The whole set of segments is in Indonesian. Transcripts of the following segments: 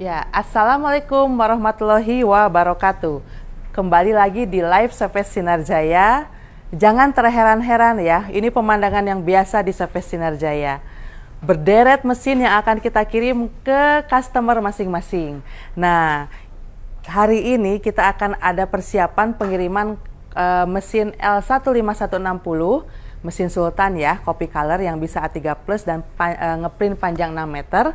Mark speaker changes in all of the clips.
Speaker 1: Ya, Assalamualaikum warahmatullahi wabarakatuh. Kembali lagi di Live Service Sinar Jaya. Jangan terheran-heran ya, ini pemandangan yang biasa di Service Sinar Jaya. Berderet mesin yang akan kita kirim ke customer masing-masing. Nah, hari ini kita akan ada persiapan pengiriman mesin L15160, mesin Sultan ya, copy color yang bisa A3 plus dan ngeprint panjang 6 meter.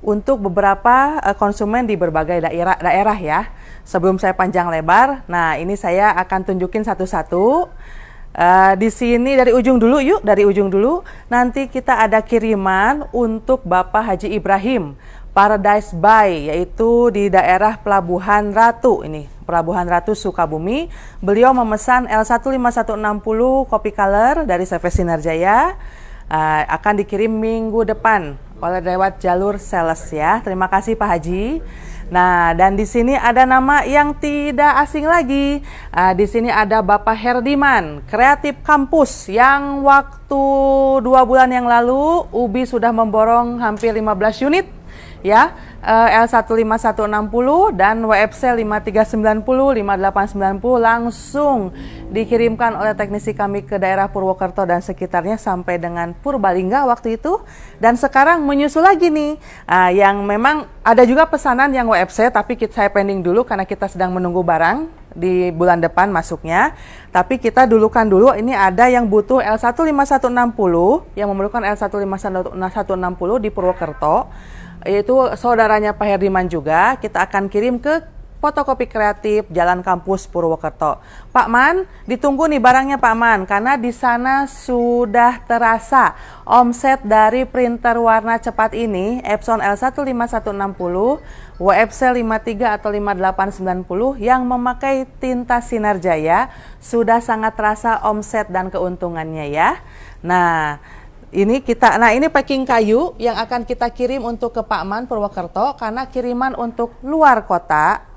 Speaker 1: Untuk beberapa konsumen di berbagai daerah ya. Sebelum saya panjang lebar, nah ini saya akan tunjukin satu-satu. Di sini dari ujung dulu yuk, dari ujung dulu. Nanti kita ada kiriman untuk Bapak Haji Ibrahim, Paradise Bay, yaitu di daerah Pelabuhan Ratu ini. Pelabuhan Ratu Sukabumi. Beliau memesan L15160 copy color dari Service Sinar Jaya. Akan dikirim minggu depan oleh lewat jalur sales ya. Terima kasih Pak Haji. Nah, dan di sini ada nama yang tidak asing lagi. Di sini ada Bapak Herdiman, Kreatif Kampus, yang waktu 2 bulan yang lalu Ubi sudah memborong hampir 15 unit ya. L15160 dan WFC 5390, 5890 langsung dikirimkan oleh teknisi kami ke daerah Purwokerto dan sekitarnya sampai dengan Purbalingga waktu itu. Dan sekarang menyusul lagi nih, yang memang ada juga pesanan yang WFC tapi saya pending dulu karena kita sedang menunggu barang di bulan depan masuknya. Tapi kita dulukan dulu, ini ada yang butuh L15160 yang memerlukan L15160 di Purwokerto. Yaitu saudaranya Pak Herdiman juga. Kita akan kirim ke Fotokopi Kreatif Jalan Kampus Purwokerto. Pak Man, ditunggu nih barangnya Pak Man, karena di sana sudah terasa omset dari printer warna cepat ini, Epson L15160, WFC 53 atau 5890 yang memakai tinta Sinar Jaya, sudah sangat terasa omset dan keuntungannya ya. Nah, ini packing kayu yang akan kita kirim untuk ke Pak Man Purwokerto, karena kiriman untuk luar kota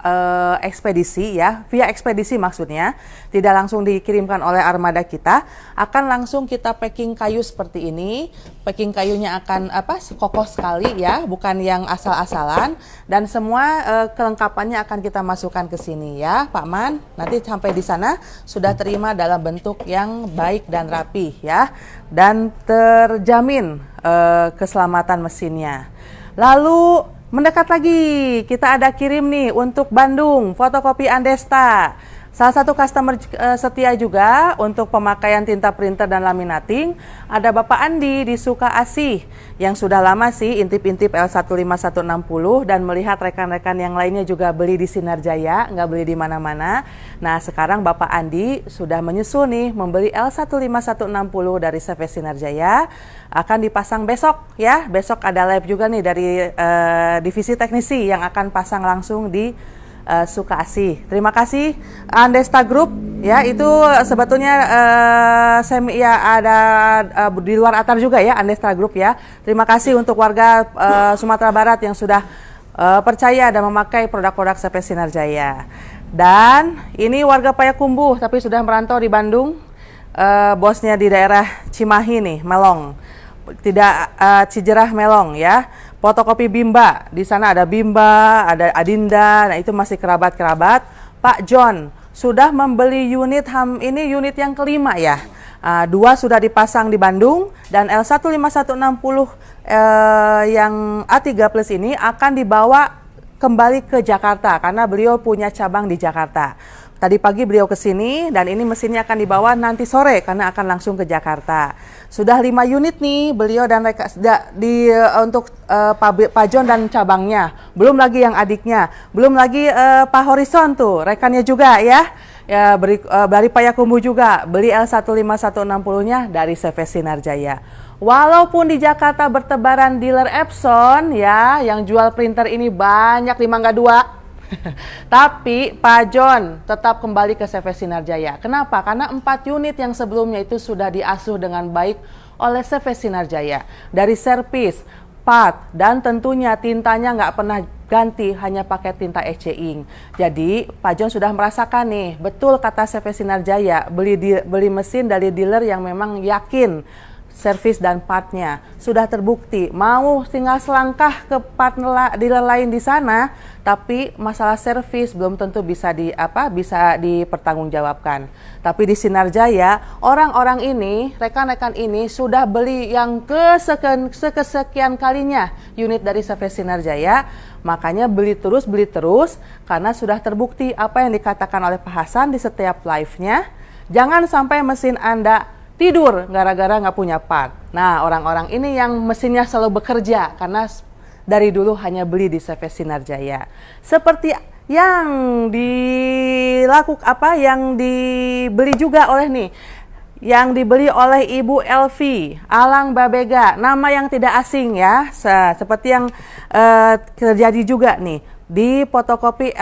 Speaker 1: ekspedisi ya, via ekspedisi maksudnya, tidak langsung dikirimkan oleh armada kita, akan langsung kita packing kayu seperti ini. Packing kayunya akan kokoh sekali ya, bukan yang asal-asalan, dan semua kelengkapannya akan kita masukkan ke sini ya Pak Man. Nanti sampai di sana sudah terima dalam bentuk yang baik dan rapi ya, dan terjamin keselamatan mesinnya. Lalu mendekat lagi, kita ada kirim nih untuk Bandung, Fotokopi Andesta. Salah satu customer setia juga untuk pemakaian tinta printer dan laminating. Ada Bapak Andi di Sukaasih yang sudah lama sih intip-intip L15160 dan melihat rekan-rekan yang lainnya juga beli di Sinar Jaya, nggak beli di mana-mana. Nah, sekarang Bapak Andi sudah menyusul nih membeli L15160 dari Service Sinar Jaya. Akan dipasang besok ya. Besok ada live juga nih dari divisi teknisi yang akan pasang langsung di Sukaasih. Terima kasih Andesta Group ya, itu sebetulnya ada di luar Atar juga ya, Andesta Group ya. Terima kasih untuk warga Sumatera Barat yang sudah percaya dan memakai produk-produk Service Sinar Jaya. Dan ini warga Payakumbuh tapi sudah merantau di Bandung, bosnya di daerah Cimahi nih, Melong. Tidak Cijerah Melong ya. Fotokopi Bimba, di sana ada Bimba, ada Adinda, nah itu masih kerabat-kerabat. Pak John sudah membeli unit ini unit yang kelima ya. 2 sudah dipasang di Bandung, dan L15160 yang A3 plus ini akan dibawa kembali ke Jakarta karena beliau punya cabang di Jakarta. Tadi pagi beliau ke sini dan ini mesinnya akan dibawa nanti sore karena akan langsung ke Jakarta. Sudah 5 unit nih beliau dan untuk Pak John dan cabangnya. Belum lagi yang adiknya, belum lagi Pak Horizon tuh, rekannya juga ya. Dari Payakumbuh juga beli L15160-nya dari Service Sinar Jaya. Walaupun di Jakarta bertebaran dealer Epson ya, yang jual printer ini banyak di Mangga 2. Tapi Pak John tetap kembali ke Service Sinar Jaya. Kenapa? Karena 4 unit yang sebelumnya itu sudah diasuh dengan baik oleh Service Sinar Jaya. Dari servis, part, dan tentunya tintanya nggak pernah ganti, hanya pakai tinta EC Ink. Jadi Pak John sudah merasakan nih, betul kata Service Sinar Jaya, beli mesin dari dealer yang memang yakin servis dan partnya. Sudah terbukti, mau tinggal selangkah ke part dealer lain di sana, tapi masalah servis belum tentu bisa bisa dipertanggungjawabkan. Tapi di Sinar Jaya, orang-orang ini, rekan-rekan ini sudah beli yang kesekian kalinya unit dari servis Sinar Jaya, makanya beli terus karena sudah terbukti apa yang dikatakan oleh Pak Hasan di setiap live-nya. Jangan sampai mesin Anda tidur gara-gara nggak punya part. Nah, orang-orang ini yang mesinnya selalu bekerja karena dari dulu hanya beli di servis Sinar Jaya. Seperti yang yang dibeli juga oleh yang dibeli oleh Ibu Elvi Alang Babega, nama yang tidak asing ya, seperti yang terjadi juga nih di fotokopi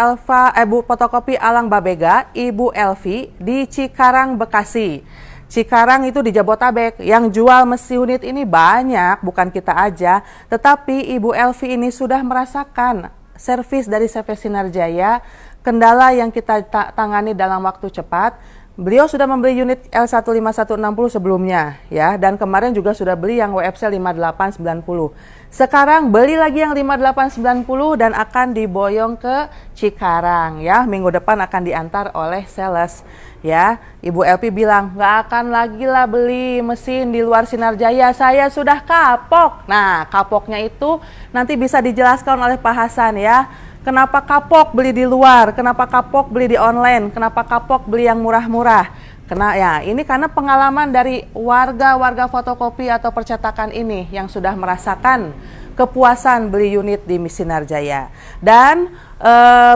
Speaker 1: fotokopi Alang Babega, Ibu Elvi di Cikarang, Bekasi. Cikarang itu di Jabotabek, yang jual mesin unit ini banyak, bukan kita aja, tetapi Ibu Elvi ini sudah merasakan servis dari servis Sinar Jaya, kendala yang kita tangani dalam waktu cepat. Beliau sudah membeli unit L15160 sebelumnya ya, dan kemarin juga sudah beli yang WFC 5890. Sekarang beli lagi yang 5890 dan akan diboyong ke Cikarang ya. Minggu depan akan diantar oleh sales ya. Ibu LP bilang nggak akan lagi lah beli mesin di luar Sinar Jaya, saya sudah kapok. Nah, kapoknya itu nanti bisa dijelaskan oleh Pak Hasan ya. Kenapa kapok beli di luar? Kenapa kapok beli di online? Kenapa kapok beli yang murah-murah? Karena pengalaman dari warga-warga fotokopi atau percetakan ini yang sudah merasakan kepuasan beli unit di Sinar Jaya. Dan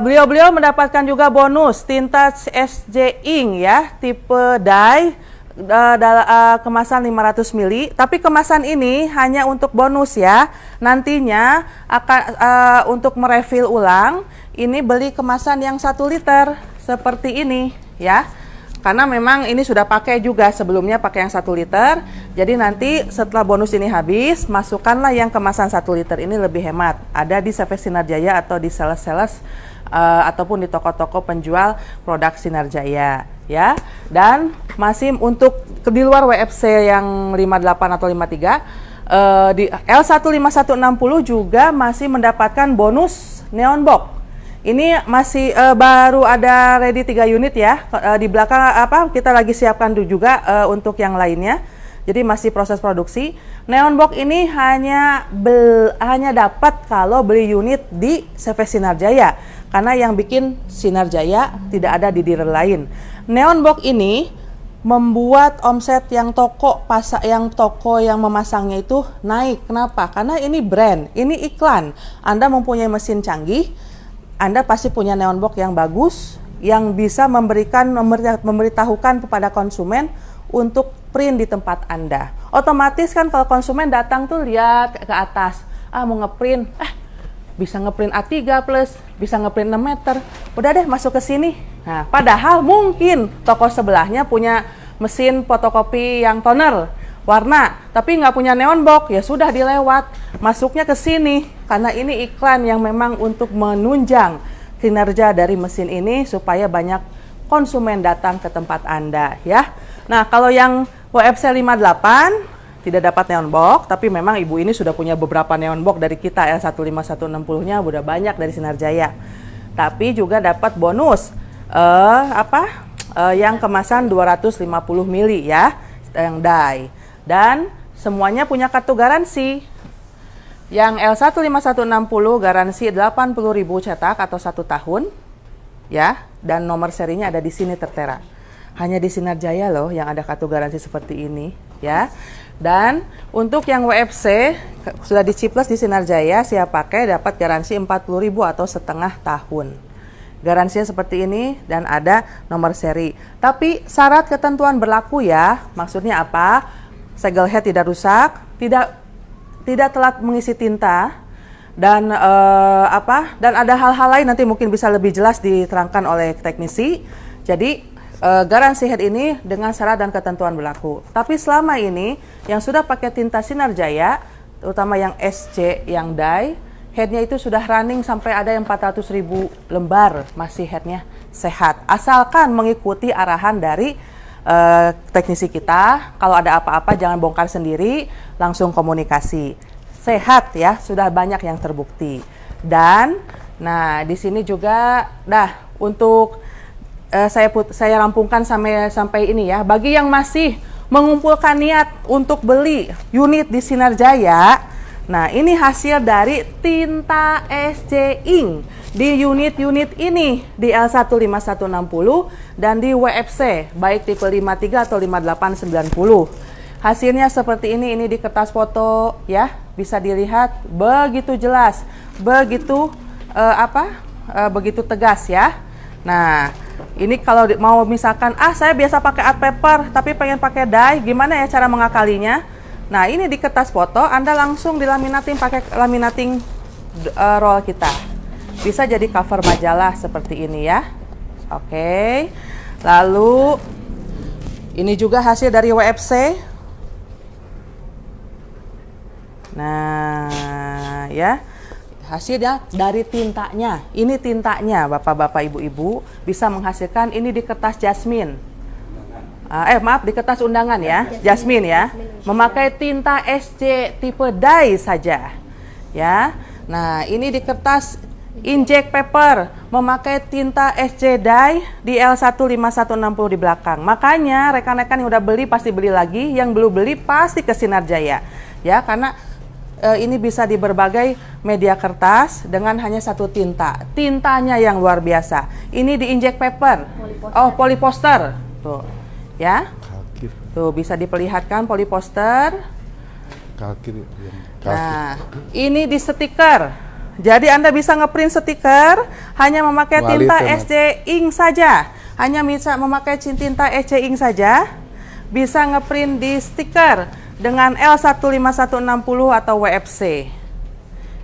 Speaker 1: beliau-beliau mendapatkan juga bonus tinta SJ Ink ya, tipe dye kemasan 500 ml, tapi kemasan ini hanya untuk bonus ya. Nantinya akan untuk merefill ulang, ini beli kemasan yang 1 liter seperti ini ya. Karena memang ini sudah pakai juga sebelumnya, pakai yang 1 liter. Jadi nanti setelah bonus ini habis, masukkanlah yang kemasan 1 liter ini, lebih hemat. Ada di servis Sinar Jaya atau di sales-sales ataupun di toko-toko penjual produk Sinar Jaya ya. Dan masih untuk di luar WFC yang 58 atau 53, di L15160 juga masih mendapatkan bonus neon box. Ini masih baru ada ready 3 unit ya. Di belakang kita lagi siapkan juga untuk yang lainnya. Jadi masih proses produksi. Neon box ini hanya dapat kalau beli unit di servis Sinar Jaya, karena yang bikin Sinar Jaya tidak ada di dealer lain. Neon box ini membuat omset yang toko yang memasangnya itu naik. Kenapa? Karena ini brand, ini iklan. Anda mempunyai mesin canggih, Anda pasti punya neon box yang bagus, yang bisa memberitahukan kepada konsumen untuk print di tempat Anda. Otomatis kan kalau konsumen datang tuh lihat ke atas, mau ngeprint, bisa ngeprint A3+, bisa ngeprint 6 meter, udah deh masuk ke sini. Nah, padahal mungkin toko sebelahnya punya mesin fotokopi yang toner warna, tapi nggak punya neon box, ya sudah dilewat, masuknya ke sini, karena ini iklan yang memang untuk menunjang kinerja dari mesin ini supaya banyak konsumen datang ke tempat Anda ya. Nah, kalau yang WFC 58 tidak dapat neon box, tapi memang ibu ini sudah punya beberapa neon box dari kita, L15160-nya udah banyak dari Sinar Jaya. Tapi juga dapat bonus yang kemasan 250 ml ya, yang dye. Dan semuanya punya kartu garansi. Yang L15160 garansi 80.000 cetak atau 1 tahun ya, dan nomor serinya ada di sini tertera. Hanya di Sinar Jaya loh yang ada kartu garansi seperti ini ya. Dan untuk yang WFC sudah diciples di Sinar Jaya, siap pakai dapat garansi 40.000 atau setengah tahun. Garansinya seperti ini dan ada nomor seri. Tapi syarat ketentuan berlaku ya. Maksudnya apa? Segel head tidak rusak, tidak telat mengisi tinta, dan dan ada hal-hal lain nanti mungkin bisa lebih jelas diterangkan oleh teknisi. Jadi garansi head ini dengan syarat dan ketentuan berlaku. Tapi selama ini yang sudah pakai tinta Sinar Jaya, terutama yang SC yang dye, headnya itu sudah running sampai ada yang 400.000 lembar, masih headnya sehat. Asalkan mengikuti arahan dari teknisi kita. Kalau ada apa-apa jangan bongkar sendiri, langsung komunikasi. Sehat ya, sudah banyak yang terbukti. Dan nah di sini juga untuk saya rampungkan sampai ini ya. Bagi yang masih mengumpulkan niat untuk beli unit di Sinar Jaya, nah ini hasil dari tinta SC Ink di unit-unit ini di L15160 dan di WFC baik tipe 53 atau 5890. Hasilnya seperti ini di kertas foto ya, bisa dilihat begitu jelas, begitu begitu tegas ya. Nah, ini kalau mau misalkan saya biasa pakai art paper tapi pengen pakai dye, gimana ya cara mengakalinya? Nah, ini di kertas foto Anda langsung dilaminating pakai laminating roll kita. Bisa jadi cover majalah seperti ini ya. Oke. Lalu ini juga hasil dari WFC. Nah, ya. Hasilnya dari tintanya. Ini tintanya, Bapak-bapak, Ibu-ibu, bisa menghasilkan ini di kertas jasmine. Di kertas undangan ya, jasmine ya. Memakai tinta SC tipe dye saja. Ya. Nah, ini di kertas inject paper, memakai tinta SC dye di L15160 di belakang. Makanya rekan-rekan yang udah beli pasti beli lagi, yang belum beli pasti ke Sinar Jaya. Ya, karena ini bisa di berbagai media kertas dengan hanya satu tinta. Tintanya yang luar biasa. Ini di inject paper. Polyposter. Tuh. Ya.
Speaker 2: Kalkir.
Speaker 1: Tuh bisa diperlihatkan polyposter.
Speaker 2: Kalkir.
Speaker 1: Nah, ini di stiker. Jadi Anda bisa ngeprint stiker hanya memakai tinta SC Ink saja. Hanya bisa memakai tinta SC Ink saja. Bisa ngeprint di stiker dengan L15160 atau WFC.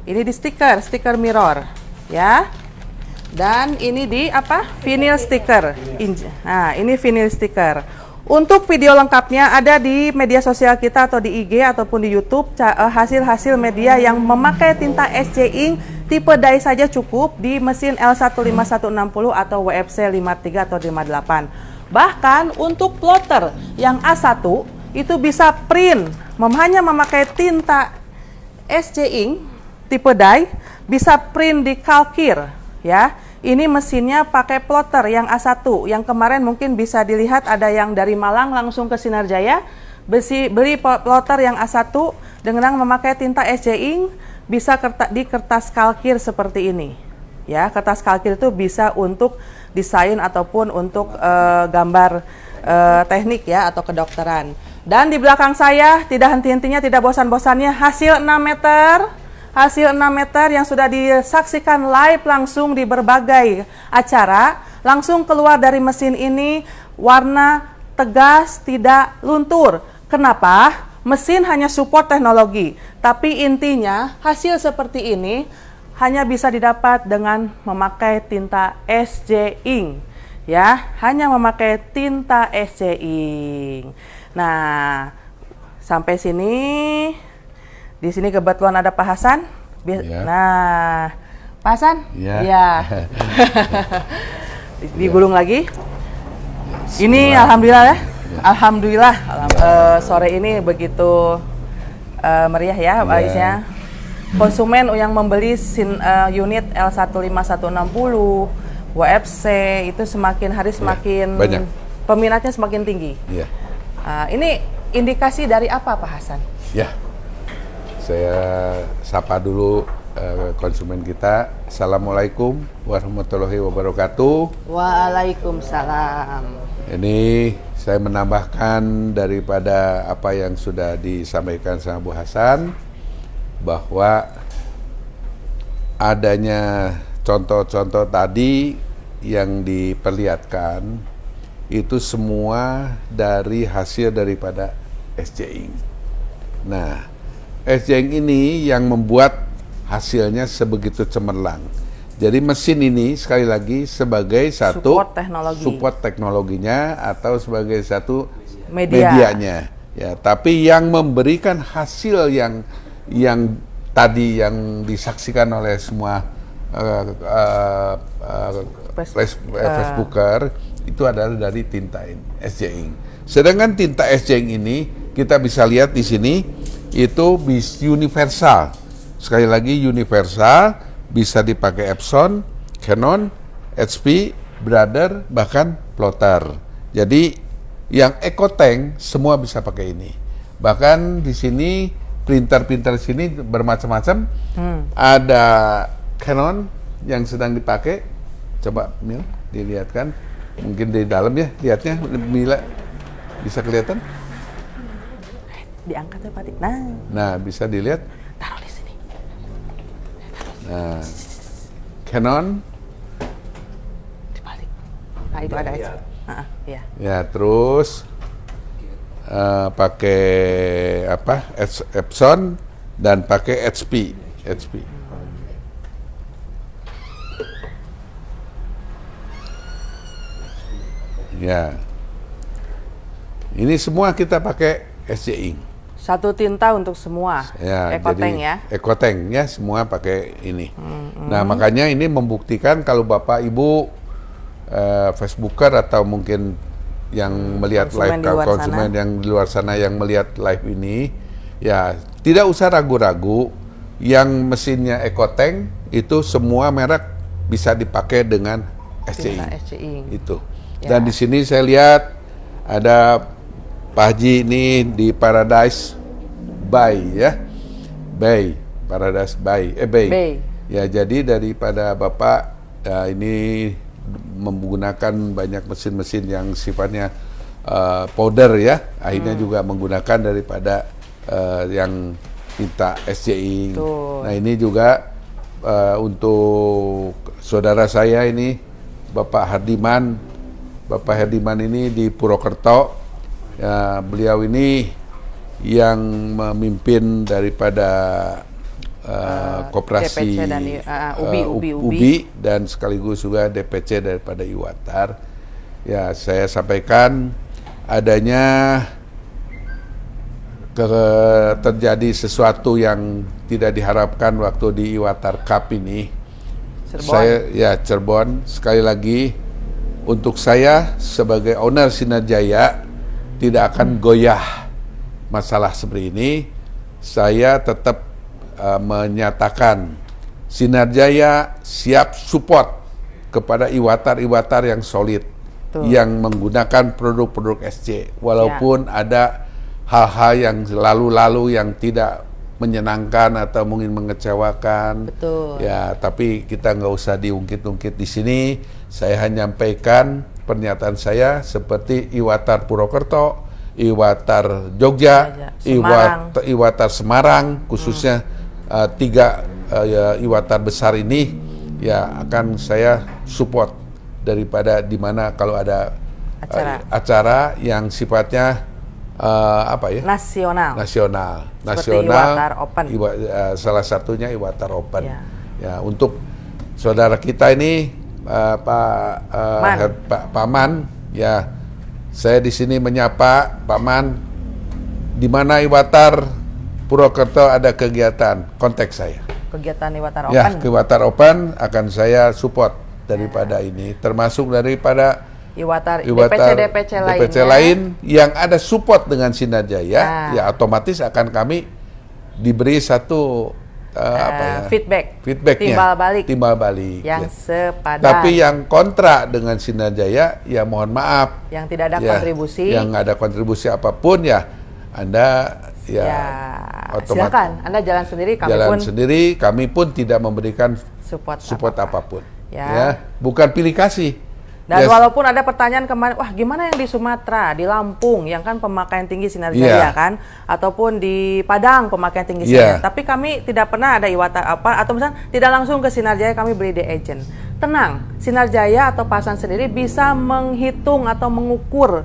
Speaker 1: Ini di stiker mirror ya. Dan ini di vinyl stiker. Nah, ini vinyl stiker. Untuk video lengkapnya ada di media sosial kita atau di IG ataupun di YouTube, hasil-hasil media yang memakai tinta SC Ink tipe dye saja cukup di mesin L15160 atau WFC 53 atau 58. Bahkan untuk plotter yang A1 itu bisa print, hanya memakai tinta SC Ink tipe dye, bisa print di kalkir ya. Ini mesinnya pakai plotter yang A1, yang kemarin mungkin bisa dilihat ada yang dari Malang langsung ke Sinar Jaya, beli plotter yang A1 dengan memakai tinta SC Ink, bisa di kertas kalkir seperti ini. Ya, kertas kalkir itu bisa untuk desain ataupun untuk gambar teknik ya atau kedokteran. Dan di belakang saya tidak henti-hentinya, tidak bosan-bosannya hasil 6 meter. Hasil 6 meter yang sudah disaksikan live langsung di berbagai acara. Langsung keluar dari mesin ini, warna tegas, tidak luntur. Kenapa? Mesin hanya support teknologi. Tapi intinya hasil seperti ini hanya bisa didapat dengan memakai tinta SC Ink. Ya, hanya memakai tinta SC Ink. Nah, sampai sini. Di sini kebetulan ada Pak Hasan.
Speaker 2: Ya.
Speaker 1: Nah, Pak Hasan?
Speaker 2: Ya.
Speaker 1: Ya. Digulung lagi. Ini alhamdulillah ya. Alhamdulillah. Sore ini begitu meriah ya, Baisnya. Konsumen yang membeli unit L15160, WFC itu semakin hari semakin
Speaker 2: banyak.
Speaker 1: Peminatnya semakin tinggi.
Speaker 2: Ya.
Speaker 1: Ini indikasi dari apa, Pak Hasan?
Speaker 2: Ya. Saya sapa dulu konsumen kita. Assalamualaikum warahmatullahi wabarakatuh.
Speaker 1: Waalaikumsalam.
Speaker 2: Ini saya menambahkan daripada apa yang sudah disampaikan sama Bu Hasan, bahwa adanya contoh-contoh tadi yang diperlihatkan itu semua dari hasil daripada SC Ink. Nah, SC Ink ini yang membuat hasilnya sebegitu cemerlang. Jadi mesin ini sekali lagi sebagai satu support teknologinya atau sebagai satu medianya. Ya, tapi yang memberikan hasil yang tadi yang disaksikan oleh semua Facebooker itu adalah dari tinta SC Ink. Sedangkan tinta es jeng ini kita bisa lihat di sini itu universal. Sekali lagi universal, bisa dipakai Epson, Canon, HP, Brother, bahkan plotter. Jadi yang EcoTank semua bisa pakai ini. Bahkan di sini printer sini bermacam-macam. Ada Canon yang sedang dipakai. Coba Mil dilihatkan. Mungkin di dalam ya lihatnya Mila bisa kelihatan.
Speaker 1: Diangkat ya Pak Dik.
Speaker 2: Nah bisa dilihat.
Speaker 1: Taruh di sini.
Speaker 2: Nah, Canon.
Speaker 1: Dibalik. Nah itu ada HP. Iya.
Speaker 2: Ya terus pakai apa? Epson dan pakai HP. Ya. Ini semua kita pakai SC Ink.
Speaker 1: Satu tinta untuk semua.
Speaker 2: Ya,
Speaker 1: EcoTank
Speaker 2: jadi
Speaker 1: ya.
Speaker 2: EcoTank ya semua pakai ini. Nah, makanya ini membuktikan kalau Bapak Ibu Facebooker atau mungkin yang melihat
Speaker 1: Konsumen
Speaker 2: live
Speaker 1: di luar
Speaker 2: konsumen
Speaker 1: sana.
Speaker 2: yang di luar sana yang melihat live ini, ya tidak usah ragu-ragu. Yang mesinnya EcoTank itu semua merek bisa dipakai dengan SC
Speaker 1: Tinta
Speaker 2: Ink.
Speaker 1: SC Ink.
Speaker 2: Itu.
Speaker 1: Ya.
Speaker 2: Dan di sini saya lihat ada Pak Haji ini di Paradise Bay ya. Paradise Bay.
Speaker 1: Bay.
Speaker 2: Ya, jadi daripada Bapak ini menggunakan banyak mesin-mesin yang sifatnya powder ya. Akhirnya juga menggunakan daripada yang tinta SC Ink.
Speaker 1: Betul.
Speaker 2: Nah, ini juga untuk saudara saya ini Bapak Herdiman ini di Purwokerto. Ya, beliau ini yang memimpin daripada koperasi
Speaker 1: DPC dan
Speaker 2: UBI dan sekaligus juga DPC daripada Iwatar. Ya, saya sampaikan adanya terjadi sesuatu yang tidak diharapkan waktu di Iwatar Cup ini. Cirebon. Sekali lagi untuk saya sebagai owner Sinar Jaya tidak akan goyah masalah seperti ini. Saya tetap menyatakan Sinar Jaya siap support kepada Iwatar yang solid, yang menggunakan produk-produk SC, walaupun ada hal-hal yang lalu-lalu yang tidak menyenangkan atau mungkin mengecewakan.
Speaker 1: Betul.
Speaker 2: Ya, tapi kita nggak usah diungkit-ungkit di sini. Saya hanya menyampaikan pernyataan saya seperti Iwatar Purwokerto, Iwatar Jogja, Iwatar Semarang, khususnya tiga Iwatar besar ini, ya akan saya support daripada di mana kalau ada acara yang sifatnya nasional,
Speaker 1: Iwatar Open.
Speaker 2: salah satunya Iwatar Open. Ya, untuk saudara kita ini Pak Man, ya saya di sini menyapa Pak Man. Di mana Iwatar Purwokerto ada kegiatan, kontak saya.
Speaker 1: Kegiatan Iwatar Open.
Speaker 2: Ya, Iwatar Open akan saya support daripada ini, termasuk daripada
Speaker 1: Iwatar
Speaker 2: DPC lain yang ada support dengan Sinar Jaya, ya otomatis akan kami diberi satu
Speaker 1: feedbacknya,
Speaker 2: timbal balik
Speaker 1: yang sepadan.
Speaker 2: Tapi yang kontra dengan Sinar Jaya, ya mohon maaf,
Speaker 1: yang tidak ada kontribusi,
Speaker 2: yang ada kontribusi apapun, ya Anda otomatis
Speaker 1: silakan Anda jalan sendiri,
Speaker 2: kami pun tidak memberikan support apapun. Ya, bukan pilih kasih.
Speaker 1: Dan walaupun ada pertanyaan kemarin, wah gimana yang di Sumatera, di Lampung yang kan pemakaian tinggi Sinar Jaya kan, ataupun di Padang pemakaian tinggi Sinar, tapi kami tidak pernah ada Iwatar atau misalnya tidak langsung ke Sinar Jaya, kami beli di agent. Tenang, Sinar Jaya atau Pasan sendiri bisa menghitung atau mengukur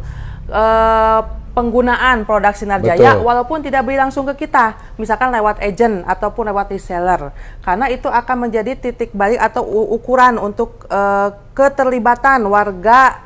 Speaker 1: penggunaan produk Sinar Jaya walaupun tidak beli langsung ke kita, misalkan lewat agent ataupun lewat reseller, karena itu akan menjadi titik balik atau ukuran untuk keterlibatan warga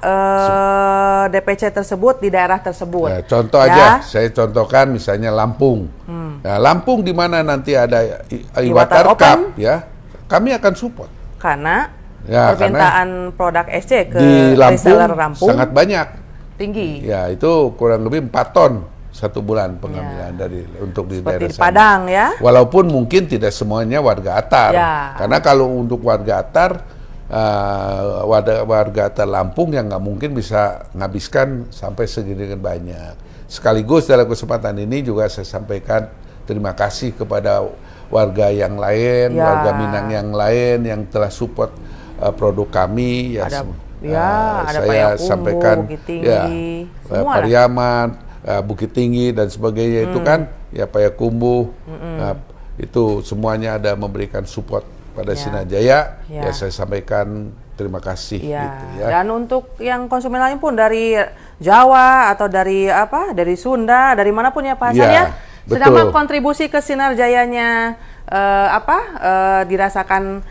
Speaker 1: DPC tersebut di daerah tersebut.
Speaker 2: Ya, contoh aja, saya contohkan misalnya Lampung. Nah, Lampung di mana nanti ada Iwatar Cup, ya kami akan support.
Speaker 1: Karena permintaan produk SC ke
Speaker 2: di
Speaker 1: reseller Lampung
Speaker 2: sangat banyak.
Speaker 1: tinggi.
Speaker 2: Ya, itu kurang lebih 4 ton satu bulan pengambilan untuk di daerah
Speaker 1: Seperti di
Speaker 2: sana.
Speaker 1: Padang ya.
Speaker 2: Walaupun mungkin tidak semuanya warga Atar,
Speaker 1: Ya.
Speaker 2: karena kalau untuk warga Atar, warga Atar Lampung yang nggak mungkin bisa menghabiskan sampai segini banyak. Sekaligus dalam kesempatan ini juga saya sampaikan terima kasih kepada warga yang lain,
Speaker 1: Ya.
Speaker 2: warga Minang yang lain yang telah support produk kami.
Speaker 1: Ada
Speaker 2: Saya
Speaker 1: Payakumbuh,
Speaker 2: sampaikan
Speaker 1: Bukit Tinggi, semua lah.
Speaker 2: Pariaman, Bukit Tinggi dan sebagainya itu kan ya Payakumbuh, itu semuanya ada memberikan support pada Sinajaya. Ya saya sampaikan terima kasih gitu ya.
Speaker 1: Dan untuk yang konsumen lain pun dari Jawa atau dari dari Sunda, dari manapun ya Pak Hasan ya, selama kontribusi ke Sinarjayanya dirasakan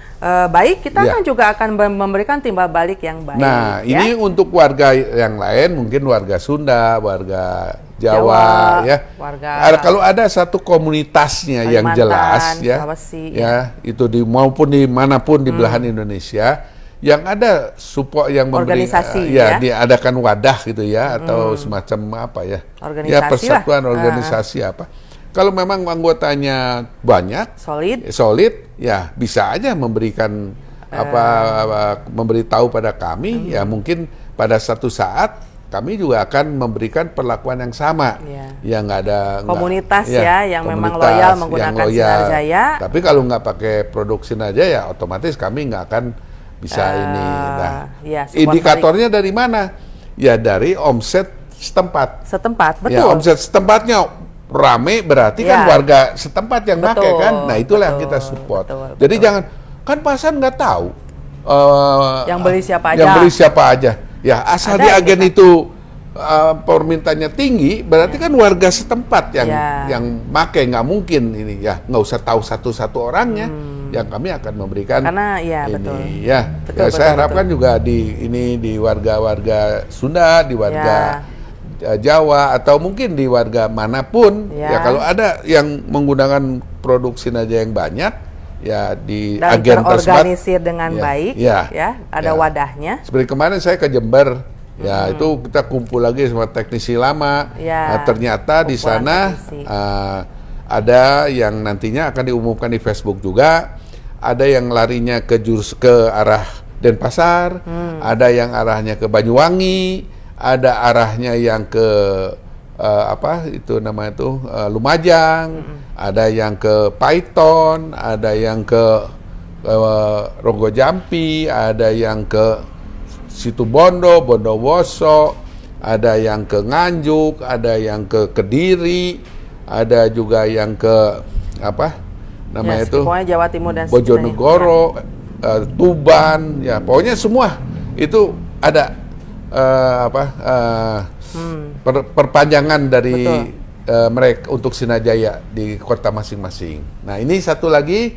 Speaker 1: baik, kita kan juga akan memberikan timbal balik yang baik.
Speaker 2: Nah, ini untuk warga yang lain, mungkin warga Sunda, warga Jawa ya. Kalau ada satu komunitasnya yang jelas ya, itu maupun di manapun di belahan Indonesia yang ada support yang memberi diadakan wadah gitu ya, atau semacam apa ya, persatuan organisasi apa. Kalau memang anggotanya banyak, solid, ya bisa aja memberikan memberitahu pada kami, ya mungkin pada satu saat kami juga akan memberikan perlakuan yang sama, yang nggak ada
Speaker 1: komunitas yang memang loyal menggunakan Sinarjaya.
Speaker 2: Tapi kalau nggak pakai produk Sinarjaya, otomatis kami nggak akan bisa ini. Nah, indikatornya dari mana? Ya dari omset setempat. Betul. Ya, omset setempatnya rame berarti kan warga setempat yang pakai kan. Nah, itulah yang kita support. Jadi jangan kan pasar nggak tahu
Speaker 1: yang beli siapa aja.
Speaker 2: Yang beli siapa aja. Ya, asal di agen itu permintaannya tinggi, berarti kan warga setempat yang pakai, nggak mungkin ini ya, nggak usah tahu satu-satu orangnya. Yang kami akan memberikan
Speaker 1: karena
Speaker 2: saya harapkan juga di warga-warga Sunda, di warga Jawa atau mungkin di warga manapun ya kalau ada yang menggunakan produk Sinarjaya yang banyak ya di
Speaker 1: dan
Speaker 2: agen
Speaker 1: terorganisir dengan baik ada wadahnya.
Speaker 2: Seperti kemarin saya ke Jember ya, itu kita kumpul lagi sama teknisi lama. Ternyata di sana ada yang nantinya akan diumumkan di Facebook juga, ada yang larinya ke arah Denpasar, ada yang arahnya ke Banyuwangi, ada arahnya yang ke Lumajang, ada yang ke Paiton, ada yang ke Ronggo Jampi, ada yang ke Situbondo, Bondowoso, ada yang ke Nganjuk, ada yang ke Kediri, ada juga yang ke
Speaker 1: pokoknya Jawa Timur dan
Speaker 2: Bojonegoro, Tuban, ya pokoknya semua itu ada perpanjangan dari mereka untuk Sinarjaya di kota masing-masing. Nah, ini satu lagi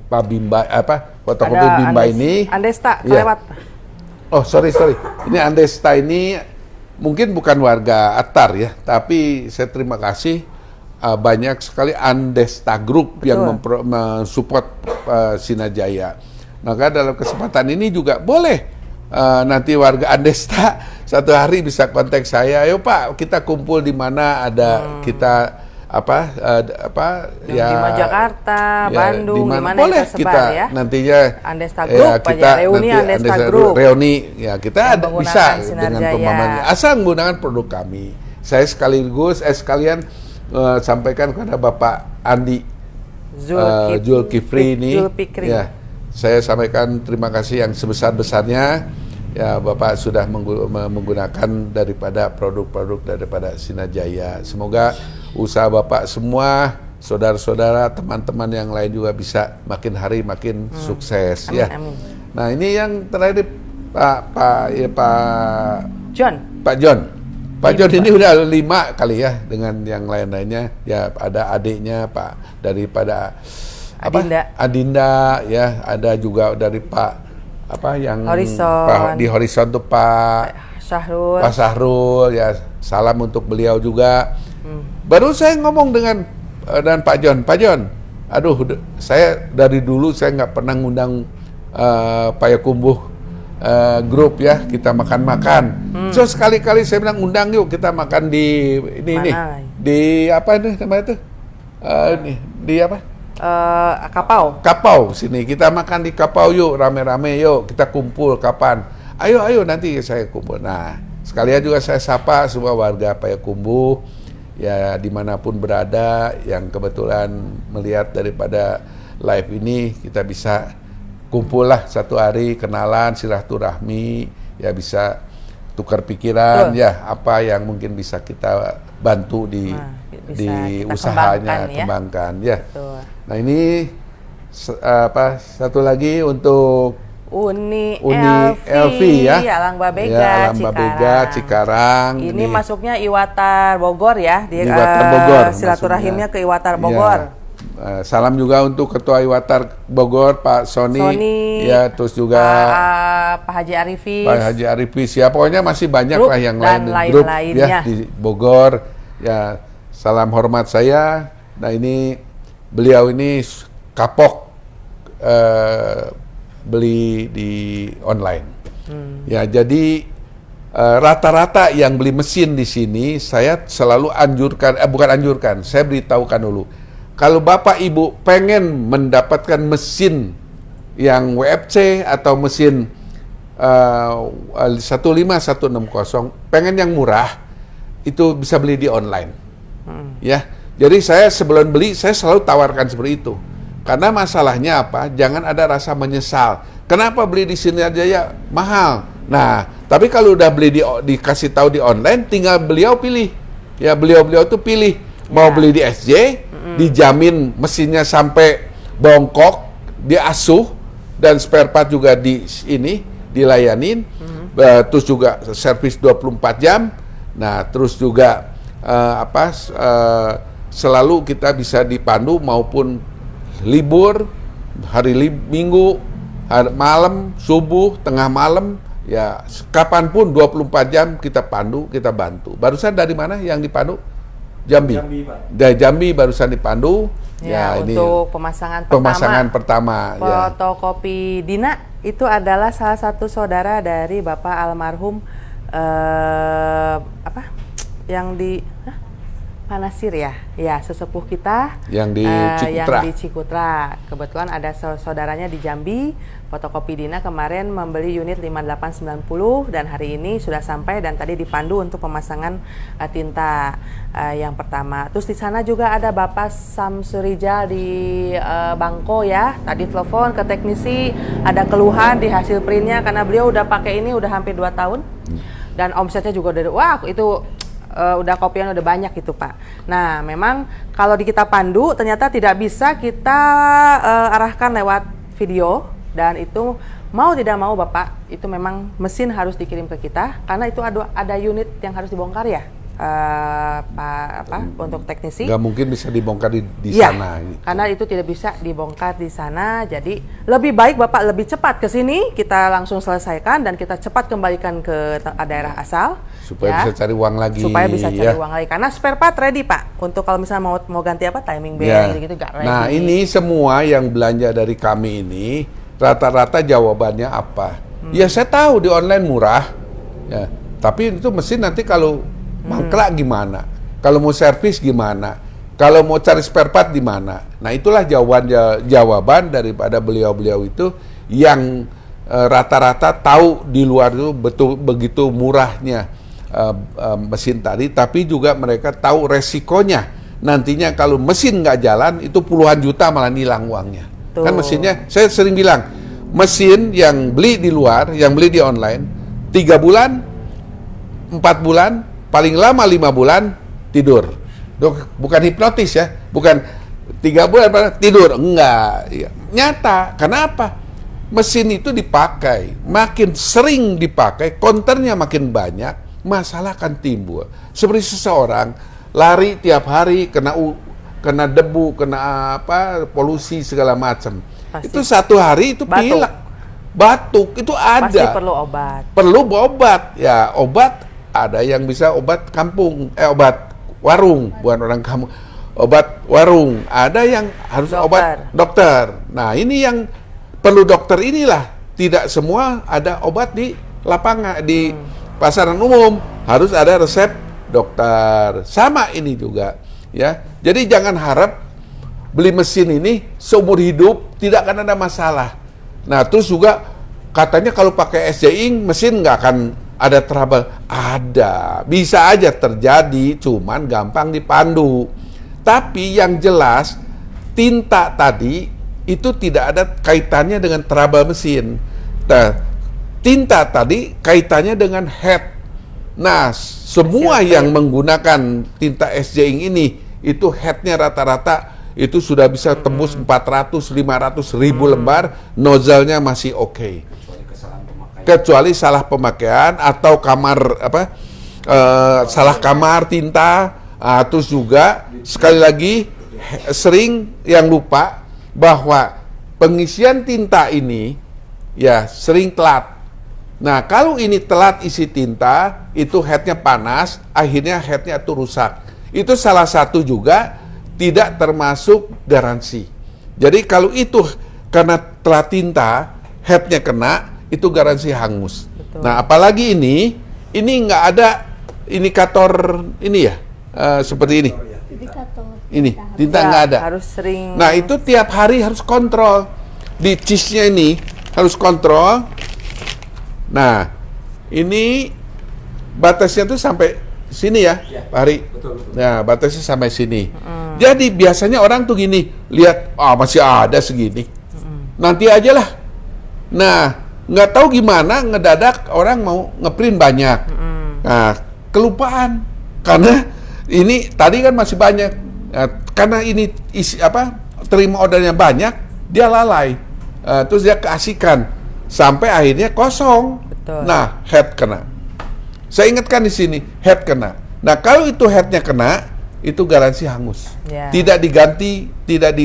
Speaker 2: Pak Bimba fotokopi Bimba ini
Speaker 1: Andesta kelewat.
Speaker 2: Oh, sorry. Ini Andesta ini mungkin bukan warga Atar ya, tapi saya terima kasih banyak sekali Andesta Group yang mensupport Sinarjaya. Maka dalam kesempatan ini juga boleh nanti warga Andesta satu hari bisa kontak saya, ayo Pak kita kumpul di mana ada kita
Speaker 1: di Jakarta, Bandung, di mana
Speaker 2: boleh kita nantinya
Speaker 1: Andesta Group reuni Andesta Group
Speaker 2: reuni ya kita bisa dengan pemahaman asal menggunakan produk kami. Saya sekalian sampaikan kepada Bapak Andi Zulkifli ini ya, saya sampaikan terima kasih yang sebesar-besarnya ya, Bapak sudah menggunakan daripada produk-produk daripada Sinarjaya. Semoga usaha Bapak semua, saudara-saudara, teman-teman yang lain juga bisa makin hari makin sukses.
Speaker 1: Amin,
Speaker 2: ya.
Speaker 1: amin.
Speaker 2: Nah, ini yang terakhir Pak John. Pak John ini udah 5 kali ya dengan yang lain-lainnya. Ya, ada adiknya Pak daripada Adinda ya, ada juga dari Pak
Speaker 1: Horizon.
Speaker 2: Di Horizon tuh Pak Sahrul ya, salam untuk beliau juga. Baru saya ngomong dengan Pak John, aduh saya dari dulu saya nggak pernah ngundang Payakumbuh grup ya, kita makan-makan. So sekali-kali saya bilang undang yuk kita makan di ini
Speaker 1: Mana?
Speaker 2: di apa ini namanya itu? Di apa?
Speaker 1: Kapau.
Speaker 2: Kapau sini, kita makan di Kapau yuk, rame-rame yuk, kita kumpul kapan? Ayo nanti saya kumpul. Nah, sekalian juga saya sapa semua warga Payakumbuh ya dimanapun berada yang kebetulan melihat daripada live ini, kita bisa kumpul lah satu hari, kenalan, silaturahmi, ya bisa tukar pikiran, ya apa yang mungkin bisa kita bantu di
Speaker 1: kita
Speaker 2: usahanya, kembangkan ya. Betul. Nah ini satu lagi untuk
Speaker 1: Uni
Speaker 2: LV ya,
Speaker 1: Alang Babega,
Speaker 2: Cikarang.
Speaker 1: Ini masuknya Iwatar Bogor ya, di
Speaker 2: Iwatar Bogor.
Speaker 1: Silaturahimnya ke Iwatar Bogor.
Speaker 2: Ya. Salam juga untuk Ketua Iwatar Bogor Pak Sony, ya, terus juga
Speaker 1: Pak Haji Arifis.
Speaker 2: Pak Haji Arifis, ya pokoknya masih banyak lah yang
Speaker 1: lain
Speaker 2: ya di Bogor. Ya, salam hormat saya. Nah ini beliau ini kapok beli di online. Ya jadi rata-rata yang beli mesin di sini saya selalu anjurkan, bukan anjurkan, saya beritahukan dulu. Kalau Bapak Ibu pengen mendapatkan mesin yang WFC atau mesin 15160, pengen yang murah, itu bisa beli di online. Ya, jadi saya sebelum beli, saya selalu tawarkan seperti itu. Karena masalahnya apa? Jangan ada rasa menyesal. Kenapa beli di sini aja ya mahal? Nah, tapi kalau udah beli dikasih tahu di online, tinggal beliau pilih. Ya, beliau itu pilih. Mau beli di SJ, dijamin mesinnya sampai bongkok, diasuh, dan spare part juga dilayanin, terus juga servis 24 jam. Nah, terus juga selalu kita bisa dipandu maupun libur, hari Minggu, malam, subuh, tengah malam, ya kapanpun 24 jam kita pandu, kita bantu. Barusan dari mana yang dipandu? Jambi, Pak. Dari Jambi barusan dipandu.
Speaker 1: Ya,
Speaker 2: ini
Speaker 1: untuk pemasangan pertama. Fotokopi Dina itu adalah salah satu saudara dari Bapak almarhum yang di Panasir ya, sesepuh kita
Speaker 2: yang di Cikutra.
Speaker 1: Yang di Cikutra. Kebetulan ada saudaranya di Jambi. Fotokopi Dina kemarin membeli unit 5890 dan hari ini sudah sampai dan tadi dipandu untuk pemasangan tinta yang pertama. Terus di sana juga ada Bapak Samsurijal di Bangko ya. Tadi telepon ke teknisi, ada keluhan di hasil printnya karena beliau udah pakai ini udah hampir 2 tahun dan omsetnya juga udah itu udah kopian udah banyak gitu Pak. Nah memang kalau di kita pandu ternyata tidak bisa kita arahkan lewat video dan itu mau tidak mau Bapak itu memang mesin harus dikirim ke kita karena itu ada unit yang harus dibongkar ya untuk teknisi.
Speaker 2: Nggak mungkin bisa dibongkar di
Speaker 1: ya,
Speaker 2: sana. Gitu.
Speaker 1: Karena itu tidak bisa dibongkar di sana. Jadi lebih baik Bapak lebih cepat ke sini kita langsung selesaikan dan kita cepat kembalikan ke daerah asal.
Speaker 2: Supaya bisa cari uang lagi.
Speaker 1: Supaya bisa cari uang lagi. Karena spare part ready Pak. Untuk kalau misalnya mau ganti timing belt gitu gak ready.
Speaker 2: Nah ini semua yang belanja dari kami ini rata-rata jawabannya apa? Ya saya tahu di online murah. Ya, tapi itu mesin nanti kalau mangkrak gimana? Kalau mau servis gimana? Kalau mau cari spare part di mana? Nah itulah jawaban daripada beliau-beliau itu yang rata-rata tahu di luar itu begitu murahnya mesin tadi, tapi juga mereka tahu resikonya. Nantinya kalau mesin nggak jalan itu puluhan juta malah hilang uangnya. Tuh. Kan mesinnya, saya sering bilang mesin yang beli di luar, yang beli di online 3 bulan, 4 bulan, paling lama 5 bulan tidur. Bukan hipnotis ya, bukan 3 bulan tidur, enggak. Nyata, kenapa? Mesin itu dipakai, makin sering dipakai, konternya makin banyak, masalah akan timbul. Seperti seseorang lari tiap hari kena debu, kena polusi segala macam. Itu satu hari itu pilek, batuk itu ada.
Speaker 1: Pasti perlu obat.
Speaker 2: Perlu obat, ya obat. Ada yang bisa obat kampung, obat warung, bukan orang kampung, obat warung. Ada yang harus obat dokter. Nah ini yang perlu dokter inilah tidak semua ada obat di lapangan, di pasaran umum, harus ada resep dokter. Sama ini juga, ya. Jadi jangan harap beli mesin ini seumur hidup tidak akan ada masalah. Nah, terus juga katanya kalau pakai SJ Ink mesin nggak akan ada trouble. Ada, bisa aja terjadi, cuman gampang dipandu. Tapi yang jelas tinta tadi itu tidak ada kaitannya dengan trouble mesin. Nah, tinta tadi kaitannya dengan head. Nah, semua yang menggunakan tinta SJ Ink ini itu headnya rata-rata itu sudah bisa tembus 400, 500 ribu lembar, nozzle-nya masih oke. Kecuali salah pemakaian atau kamar salah kamar tinta. Terus juga sekali lagi sering yang lupa bahwa pengisian tinta ini ya sering telat. Nah, kalau ini telat isi tinta, itu headnya panas, akhirnya headnya itu rusak. Itu salah satu juga tidak termasuk garansi. Jadi kalau itu karena telat tinta, headnya kena, itu garansi hangus.
Speaker 1: Betul.
Speaker 2: Nah, apalagi ini nggak ada indikator ini ya, seperti ini. Ini tinta nggak ada.
Speaker 1: Harus sering.
Speaker 2: Nah, itu tiap hari harus kontrol. Di cheese-nya ini harus kontrol. Nah, ini batasnya tuh sampai sini ya, Pak Hari.
Speaker 3: Betul.
Speaker 2: Nah, batasnya sampai sini. Jadi biasanya orang tuh gini, lihat, masih ada segini. Nanti aja lah. Nah, nggak tahu gimana ngedadak orang mau ngeprint banyak. Nah, kelupaan. Karena ini tadi kan masih banyak. Nah, karena ini terima ordernya banyak, dia lalai. Terus dia keasikan sampai akhirnya kosong.
Speaker 1: Betul.
Speaker 2: Nah, head kena. Saya ingatkan di sini, head kena. Nah, kalau itu headnya kena, itu garansi hangus.
Speaker 1: Ya.
Speaker 2: Tidak diganti, tidak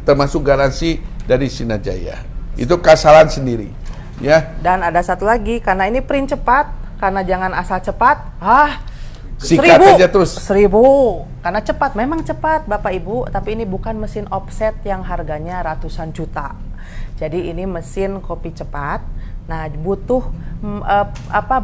Speaker 2: termasuk garansi dari Sinarjaya. Itu kesalahan sendiri. Ya.
Speaker 1: Dan ada satu lagi, karena ini print cepat, karena jangan asal cepat.
Speaker 2: Sikat
Speaker 1: 1000.
Speaker 2: aja terus.
Speaker 1: 1000. Karena cepat, memang cepat Bapak Ibu, tapi ini bukan mesin offset yang harganya ratusan juta. Jadi ini mesin kopi cepat. Nah, butuh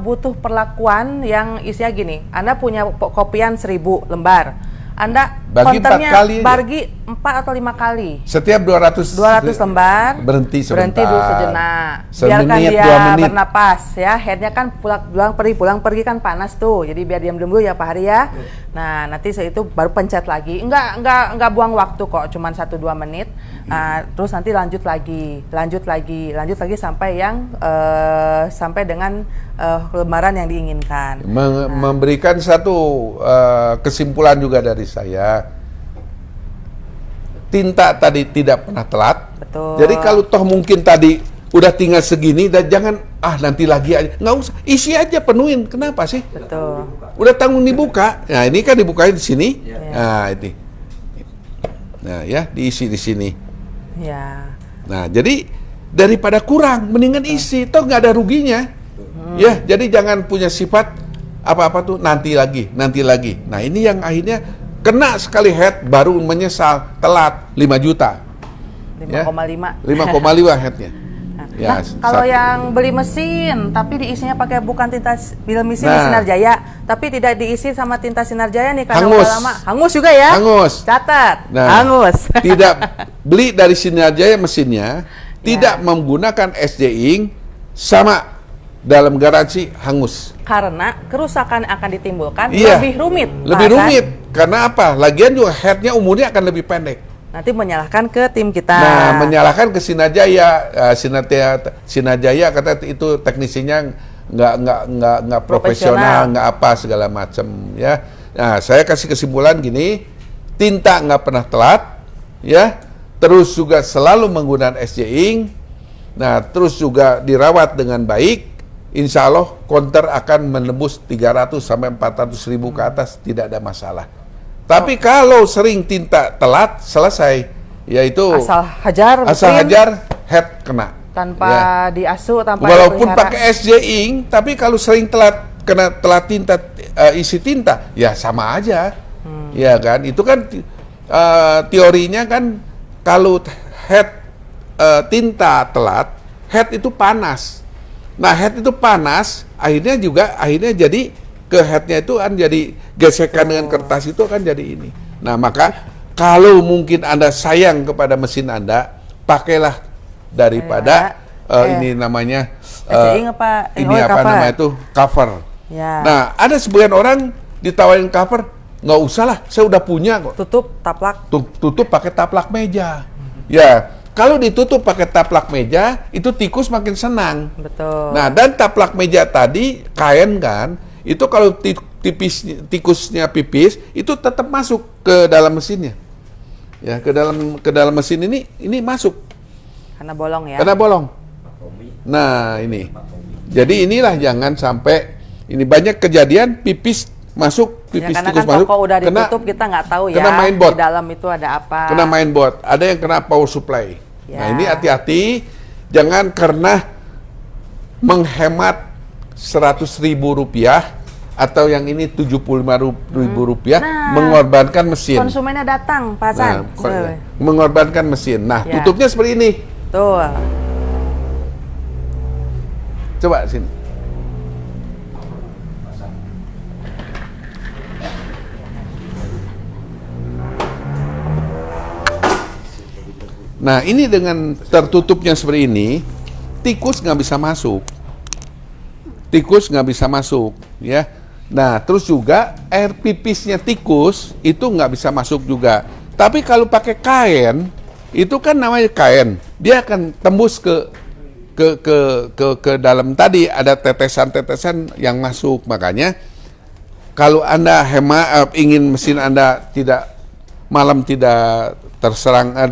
Speaker 1: butuh perlakuan yang isinya gini. Anda punya kopian 1000 lembar. Anda
Speaker 2: Bagi 4
Speaker 1: konternya
Speaker 2: kali aja.
Speaker 1: bagi 4 atau 5 kali.
Speaker 2: Setiap 200
Speaker 1: lembar
Speaker 2: berhenti sebentar.
Speaker 1: Berhenti dulu sejenak. Biarkan
Speaker 2: Semenit,
Speaker 1: dia
Speaker 2: 2 menit.
Speaker 1: bernapas ya. Headnya kan pulang pergi kan panas tuh. Jadi biar diam dulu ya Pak Hari ya. Nah, nanti saya itu baru pencet lagi. Enggak buang waktu kok, cuman 1-2 menit. Terus nanti lanjut lagi sampai yang sampai dengan lembaran yang diinginkan.
Speaker 2: Memberikan satu kesimpulan juga dari saya, tinta tadi tidak pernah telat.
Speaker 1: Betul.
Speaker 2: Jadi kalau toh mungkin tadi udah tinggal segini, dan jangan nanti lagi aja, nggak usah, isi aja, penuhin. Kenapa sih?
Speaker 1: Betul.
Speaker 2: Udah tanggung dibuka. Nah, ini kan dibukain di sini.
Speaker 1: Ya.
Speaker 2: Nah, ini. Nah, ya, diisi di sini.
Speaker 1: Ya.
Speaker 2: Nah, jadi daripada kurang, mendingan isi, toh nggak ada ruginya. Ya, jadi jangan punya sifat apa-apa tuh nanti lagi. Nah, ini yang akhirnya kena sekali head baru menyesal, telat 5 juta.
Speaker 1: 5,5.
Speaker 2: 5,5 headnya. Ya,
Speaker 1: kalau yang beli mesin tapi diisinya pakai bukan tinta mesin
Speaker 2: Nah.
Speaker 1: Sinarjaya, tapi tidak diisi sama tinta Sinarjaya nih karena
Speaker 2: Hangus.
Speaker 1: udah lama. Hangus juga ya?
Speaker 2: Hangus.
Speaker 1: Catat.
Speaker 2: Nah,
Speaker 1: hangus.
Speaker 2: Tidak beli dari Sinarjaya mesinnya, tidak menggunakan SJ Ink, sama dalam garansi hangus.
Speaker 1: Karena kerusakan akan ditimbulkan
Speaker 2: Iya.
Speaker 1: lebih rumit.
Speaker 2: Lebih
Speaker 1: bahkan
Speaker 2: rumit. Karena apa? Lagian juga headnya umurnya akan lebih pendek.
Speaker 1: Nanti menyalahkan ke tim kita.
Speaker 2: Nah, menyalahkan ke Sinarjaya. Sinarjaya kata itu teknisinya nggak profesional, nggak apa segala macam ya. Nah, saya kasih kesimpulan gini, tinta nggak pernah telat, ya. Terus juga selalu menggunakan SJ Ink. Nah, terus juga dirawat dengan baik. Insya Allah konter akan menembus 300 sampai 400 ribu ke atas, tidak ada masalah. Tapi kalau sering tinta telat, selesai. Yaitu
Speaker 1: asal hajar
Speaker 2: head kena.
Speaker 1: tanpa
Speaker 2: Ya.
Speaker 1: diasuh, tanpa
Speaker 2: Walaupun
Speaker 1: dipelihara.
Speaker 2: pakai SJ Ink, tapi kalau sering telat tinta, isi tinta, ya sama aja. Ya kan? Itu kan teorinya kan kalau head tinta telat, head itu panas. Nah, head itu panas, akhirnya jadi ke headnya itu kan jadi gesekan dengan kertas itu akan jadi ini. Nah, maka kalau mungkin Anda sayang kepada mesin Anda, pakailah daripada ini namanya ini apa
Speaker 1: cover.
Speaker 2: namanya itu cover.
Speaker 1: Ya.
Speaker 2: Nah, ada sebagian orang ditawarin cover, nggak usah lah, saya udah punya kok.
Speaker 1: Tutup taplak.
Speaker 2: Tutup pakai taplak meja. Ya, kalau ditutup pakai taplak meja, itu tikus makin senang.
Speaker 1: Betul.
Speaker 2: Nah, dan taplak meja tadi kain kan, itu kalau tikusnya pipis, itu tetap masuk ke dalam mesinnya. Ya, ke dalam mesin ini masuk.
Speaker 1: Karena bolong ya.
Speaker 2: Karena bolong. Nah, ini. Jadi inilah jangan sampai ini banyak kejadian pipis masuk,
Speaker 1: Ya,
Speaker 2: pipis
Speaker 1: karena
Speaker 2: tikus
Speaker 1: kan
Speaker 2: masuk.
Speaker 1: toko udah
Speaker 2: kena-
Speaker 1: ditutup, kita nggak tahu ya
Speaker 2: kena mainboard.
Speaker 1: di dalam itu ada apa.
Speaker 2: Kena mainboard, ada yang kena power supply.
Speaker 1: Ya.
Speaker 2: Nah, ini hati-hati, jangan karena menghemat 100.000 rupiah atau yang ini 75.000 rupiah
Speaker 1: Nah,
Speaker 2: mengorbankan mesin.
Speaker 1: konsumennya datang, Pak Hasan.
Speaker 2: Mengorbankan mesin. Nah,
Speaker 1: Ya.
Speaker 2: tutupnya seperti ini.
Speaker 1: Tuh.
Speaker 2: Coba sini. Nah, ini dengan tertutupnya seperti ini, tikus nggak bisa masuk. Tikus nggak bisa masuk, ya. Nah, terus juga air pipisnya tikus itu nggak bisa masuk juga. Tapi kalau pakai kain, itu kan namanya kain, dia akan tembus ke dalam tadi ada tetesan-tetesan yang masuk. Makanya kalau Anda ingin mesin Anda tidak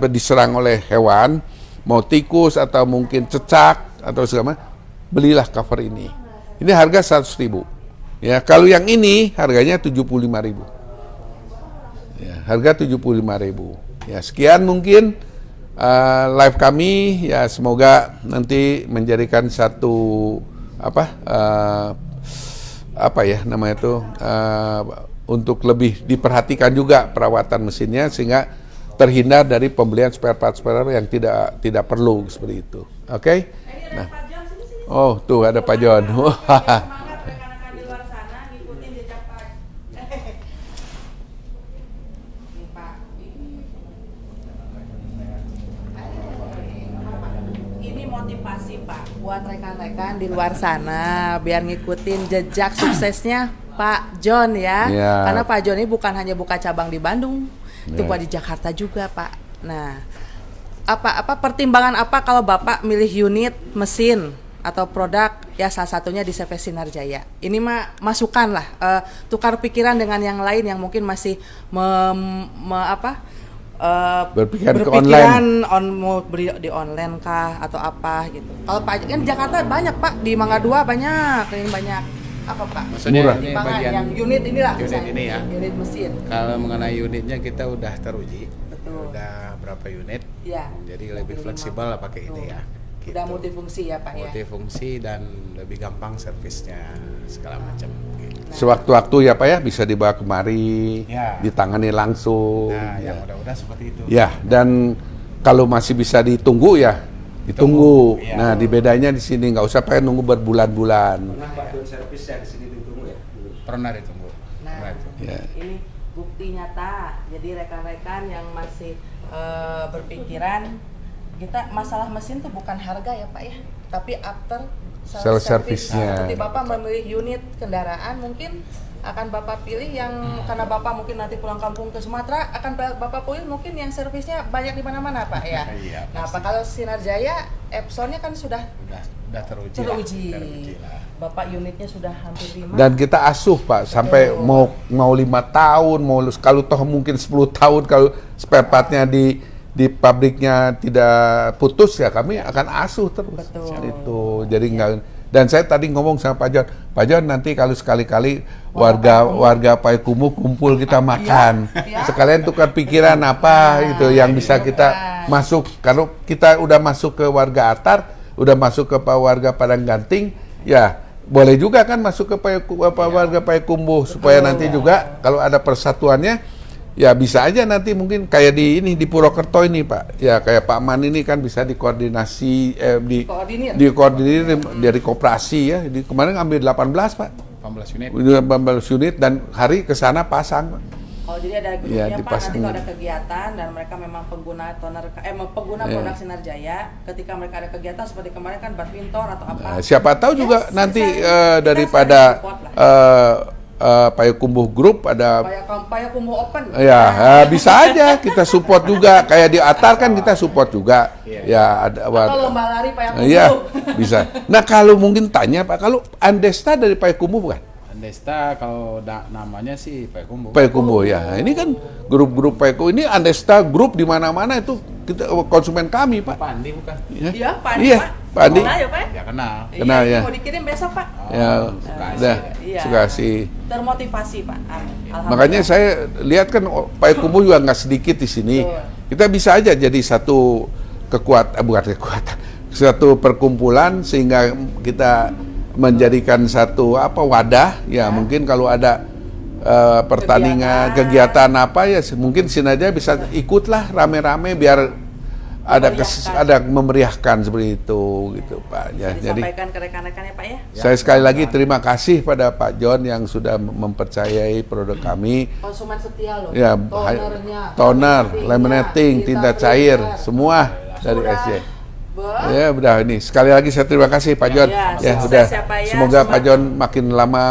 Speaker 2: diserang oleh hewan, mau tikus atau mungkin cecak atau segala macam, belilah cover ini. Ini harga 100.000. Ya, kalau yang ini harganya 75.000. Ya, harga 75.000. Ya, sekian mungkin live kami, ya semoga nanti menjadikan satu apa ya namanya itu untuk lebih diperhatikan juga perawatan mesinnya sehingga terhindar dari pembelian spare part yang tidak perlu seperti itu. Oke? Nah. Oh, tuh ada Pak John.
Speaker 1: Ini motivasi Pak buat rekan-rekan di luar sana biar ngikutin jejak suksesnya Pak John ya.
Speaker 2: Ya.
Speaker 1: Karena Pak John ini bukan hanya buka cabang di Bandung, itu
Speaker 2: Ya.
Speaker 1: buat di Jakarta juga Pak. Nah, apa pertimbangan apa kalau Bapak milih unit mesin atau produk ya salah satunya di CV Sinar Jaya. Ini mah masukan lah, tukar pikiran dengan yang lain yang mungkin masih
Speaker 2: Berpikiran ke online.
Speaker 1: mau beli di online kah atau apa gitu. Kalau Pak kan Jakarta banyak Pak, di Mangga 2 banyak, ini banyak apa Pak?
Speaker 3: Maksudnya
Speaker 2: Murah.
Speaker 3: ini
Speaker 1: Timbangan
Speaker 3: bagian
Speaker 1: yang unit inilah
Speaker 3: unit
Speaker 1: misalnya,
Speaker 3: ini ya.
Speaker 1: unit mesin.
Speaker 3: Kalau mengenai unitnya kita udah teruji,
Speaker 1: Betul.
Speaker 3: udah berapa unit,
Speaker 1: Ya.
Speaker 3: jadi lebih fleksibel lah pakai ini ya. Gitu.
Speaker 1: Udah multifungsi ya Pak ya.
Speaker 3: Multifungsi dan lebih gampang servisnya segala macam. Gitu.
Speaker 2: Sewaktu-waktu ya Pak ya bisa dibawa kemari,
Speaker 3: Ya.
Speaker 2: ditangani langsung.
Speaker 3: Nah,
Speaker 2: ya.
Speaker 3: yang mudah-mudahan seperti itu.
Speaker 2: Ya, dan kalau masih bisa ditunggu ya ditunggu.
Speaker 3: Iya.
Speaker 2: Nah, di bedanya di sini nggak usah pakai nunggu berbulan-bulan.
Speaker 4: servis yang di sini ditunggu ya?
Speaker 3: Pernah ditunggu.
Speaker 1: Nah,
Speaker 3: Pernah ditunggu.
Speaker 2: Ya.
Speaker 1: ini bukti nyata. Jadi rekan-rekan yang masih berpikiran kita masalah mesin tuh bukan harga ya Pak ya, tapi after
Speaker 2: Sales
Speaker 1: service.
Speaker 2: service-nya.
Speaker 1: Seperti Bapak memilih unit kendaraan, mungkin akan Bapak pilih yang karena Bapak mungkin nanti pulang kampung ke Sumatera, akan Bapak pilih mungkin yang servisnya banyak di mana-mana Pak ya.
Speaker 3: Iya,
Speaker 1: Nah,
Speaker 3: pasti.
Speaker 1: Pak kalau Sinar Jaya Epsonnya kan sudah
Speaker 3: Udah teruji.
Speaker 1: teruji.
Speaker 3: lah.
Speaker 1: Bapak unitnya sudah hampir 5.
Speaker 2: Dan kita asuh Pak sampai mau 5 tahun, mau kalau toh mungkin 10 tahun kalau spare partnya di pabriknya tidak putus ya kami akan asuh terus.
Speaker 1: Betul.
Speaker 2: Itu jadi enggak. Dan saya tadi ngomong sama Pak John nanti kalau sekali-kali warga Payakumbuh kumpul kita makan.
Speaker 1: Iya.
Speaker 2: Sekalian tukar pikiran apa itu yang bisa kita masuk. Kalau kita udah masuk ke warga Atar, udah masuk ke warga Padang Ganting, ya boleh juga kan masuk ke warga Payakumbuh supaya nanti juga kalau ada persatuannya Ya bisa aja nanti mungkin kayak di Purwokerto ini Pak. Ya kayak Pak Man ini kan bisa dikoordinasi dikoordinir dari koperasi ya. Kemarin ambil 18 Pak.
Speaker 3: 18 unit.
Speaker 2: 18 unit dan hari ke sana pasang Pak.
Speaker 1: Oh jadi ada
Speaker 2: Ya,
Speaker 1: grupnya Pak,
Speaker 2: dipasang.
Speaker 1: nanti kalau ada kegiatan dan mereka memang pengguna pengguna
Speaker 2: Ya.
Speaker 1: produk Sinarjaya, ketika mereka ada kegiatan seperti kemarin kan badminton atau apa.
Speaker 2: Nah, siapa tahu juga
Speaker 1: Yes,
Speaker 2: nanti
Speaker 1: kita
Speaker 2: daripada
Speaker 1: support lah.
Speaker 2: Payakumbuh Group ada
Speaker 1: Payakumbuh Open.
Speaker 2: ya bisa aja kita support juga kayak di Atar kan kita support juga ya ada
Speaker 1: Atau lomba lari Payakumbuh.
Speaker 2: iya bisa. Nah kalau mungkin tanya Pak, kalau Andesta dari Payakumbuh bukan?
Speaker 3: Andesta kalau namanya sih Payakumbuh.
Speaker 2: Payakumbuh ya. Nah, ini kan grup-grup Payakumbuh ini Andesta grup di mana-mana itu kita konsumen kami Pak.
Speaker 3: Pak Andi bukan?
Speaker 1: Iya, Pak Andi,
Speaker 2: Iya,
Speaker 1: Pak.
Speaker 2: Pak Andi.
Speaker 1: Kenal ya, Pak?
Speaker 3: Ya kenal.
Speaker 2: Kenal,
Speaker 1: Iya,
Speaker 2: ya.
Speaker 1: mau dikirim besok, Pak.
Speaker 2: Ya, udah
Speaker 1: Iya.
Speaker 2: suka sih.
Speaker 1: Termotivasi, Pak. Alhamdulillah.
Speaker 2: Makanya saya lihat kan Payakumbuh juga nggak sedikit di sini.
Speaker 1: Betul.
Speaker 2: Kita bisa aja jadi satu bukan kekuatan, satu perkumpulan sehingga kita menjadikan satu wadah ya mungkin kalau ada pertandingan kegiatan apa ya mungkin Sinarjaya bisa ikutlah rame-rame biar ada memeriahkan seperti itu gitu Pak ya. Jadi
Speaker 1: Disampaikan ke rekan-rekan ya, Pak ya.
Speaker 2: saya sekali lagi terima kasih pada Pak John yang sudah mempercayai produk kami.
Speaker 1: Konsumen setia loh.
Speaker 2: Ya, toner, laminating, tinta cair, semua dari
Speaker 1: Sudah.
Speaker 2: SJ. Ya, udah ini. Sekali lagi saya terima kasih Pak John.
Speaker 1: Ya, sukses
Speaker 2: udah.
Speaker 1: ya, Pak ya.
Speaker 2: Semoga Pak
Speaker 1: Semangat.
Speaker 2: John makin lama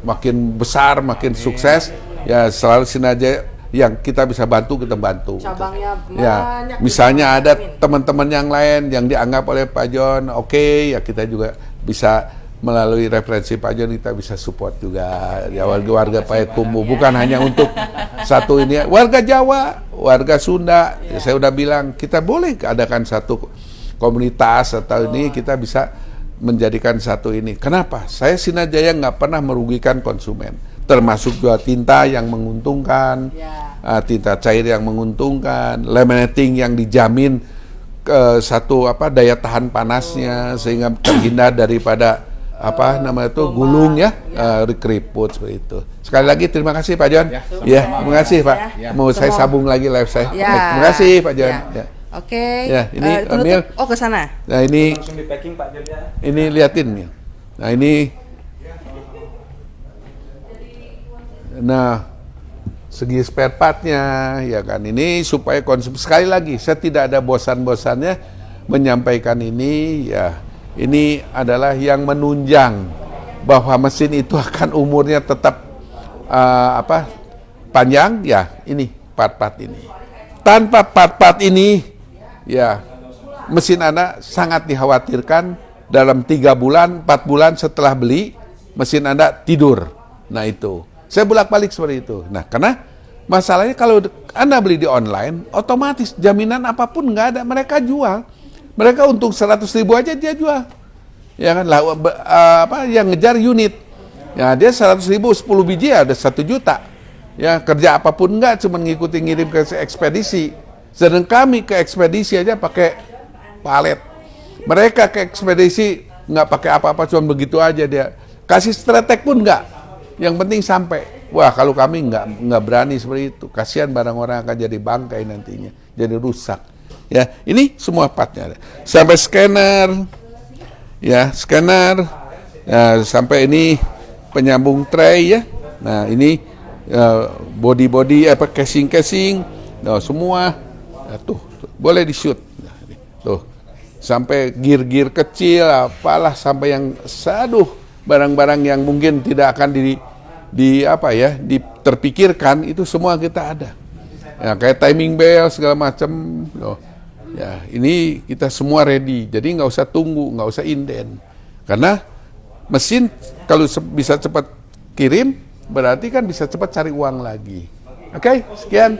Speaker 2: makin besar, makin sukses. Ya, selalu Sinarjaya yang kita bisa bantu kita bantu.
Speaker 1: Cabangnya
Speaker 2: Ya,
Speaker 1: banyak.
Speaker 2: misalnya ada
Speaker 1: Amin.
Speaker 2: teman-teman yang lain yang dianggap oleh Pak John, oke, ya kita juga bisa melalui referensi Pak John kita bisa support juga ya warga-warga Payakumbuh bukan hanya untuk satu ini warga Jawa, warga Sunda. Ya, saya udah bilang kita boleh adakan satu komunitas atau ini kita bisa menjadikan satu ini. Kenapa? Saya Sinarjaya nggak pernah merugikan konsumen, termasuk jual tinta yang menguntungkan,
Speaker 1: Ya.
Speaker 2: tinta cair yang menguntungkan, laminating yang dijamin satu daya tahan panasnya sehingga terhindar daripada gulung ya, keriput seperti itu. Sekali lagi terima kasih Pak John. Ya, terima kasih Pak.
Speaker 1: Ya.
Speaker 2: Mau saya sambung lagi live saya.
Speaker 1: Ya.
Speaker 2: Baik, terima kasih Pak John.
Speaker 1: Ya.
Speaker 2: Ya.
Speaker 1: Oke.
Speaker 2: Ya, ini,
Speaker 1: penutup.
Speaker 2: Mil.
Speaker 1: Oh, ke sana.
Speaker 2: Nah ini
Speaker 4: Langsung di packing Pak Jon ya.
Speaker 2: ini liatin Mil. Nah ini, segi spare partnya ya kan ini supaya sekali lagi saya tidak ada bosan-bosannya menyampaikan ini ya. Ini adalah yang menunjang bahwa mesin itu akan umurnya tetap panjang ya. Ini part-part ini. Tanpa part-part ini ya mesin Anda sangat dikhawatirkan dalam 3 bulan, 4 bulan setelah beli mesin Anda tidur. Nah itu. Saya bolak-balik seperti itu. Nah, karena masalahnya kalau Anda beli di online, otomatis jaminan apapun nggak ada, mereka jual. Mereka untung 100.000 aja dia jual. Ya kan yang ngejar unit. Ya, dia 100.000 10 biji ada 1 juta. Ya, kerja apapun nggak, cuma ngikutin ngirim ke ekspedisi. Sedangkan kami ke ekspedisi aja pakai palet. Mereka ke ekspedisi nggak pakai apa-apa, cuma begitu aja dia. Kasih stretek pun nggak. Yang penting sampai. Wah, kalau kami nggak berani seperti itu. Kasihan barang orang akan jadi bangkai nantinya, jadi rusak. Ya, ini semua partnya ada. Sampai scanner, ya scanner, ya, sampai ini penyambung tray ya. Nah ini body casing, nah, semua. Nah, tuh boleh di shoot. Nah, tuh sampai gear kecil, apalah sampai yang barang-barang yang mungkin tidak akan terpikirkan itu semua kita ada. Ya, kayak timing bell segala macam. Ya, ini kita semua ready. Jadi nggak usah tunggu, nggak usah inden. Karena mesin kalau bisa cepat kirim, berarti kan bisa cepat cari uang lagi. Oke, sekian.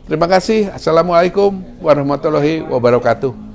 Speaker 2: Terima kasih. Assalamualaikum warahmatullahi wabarakatuh.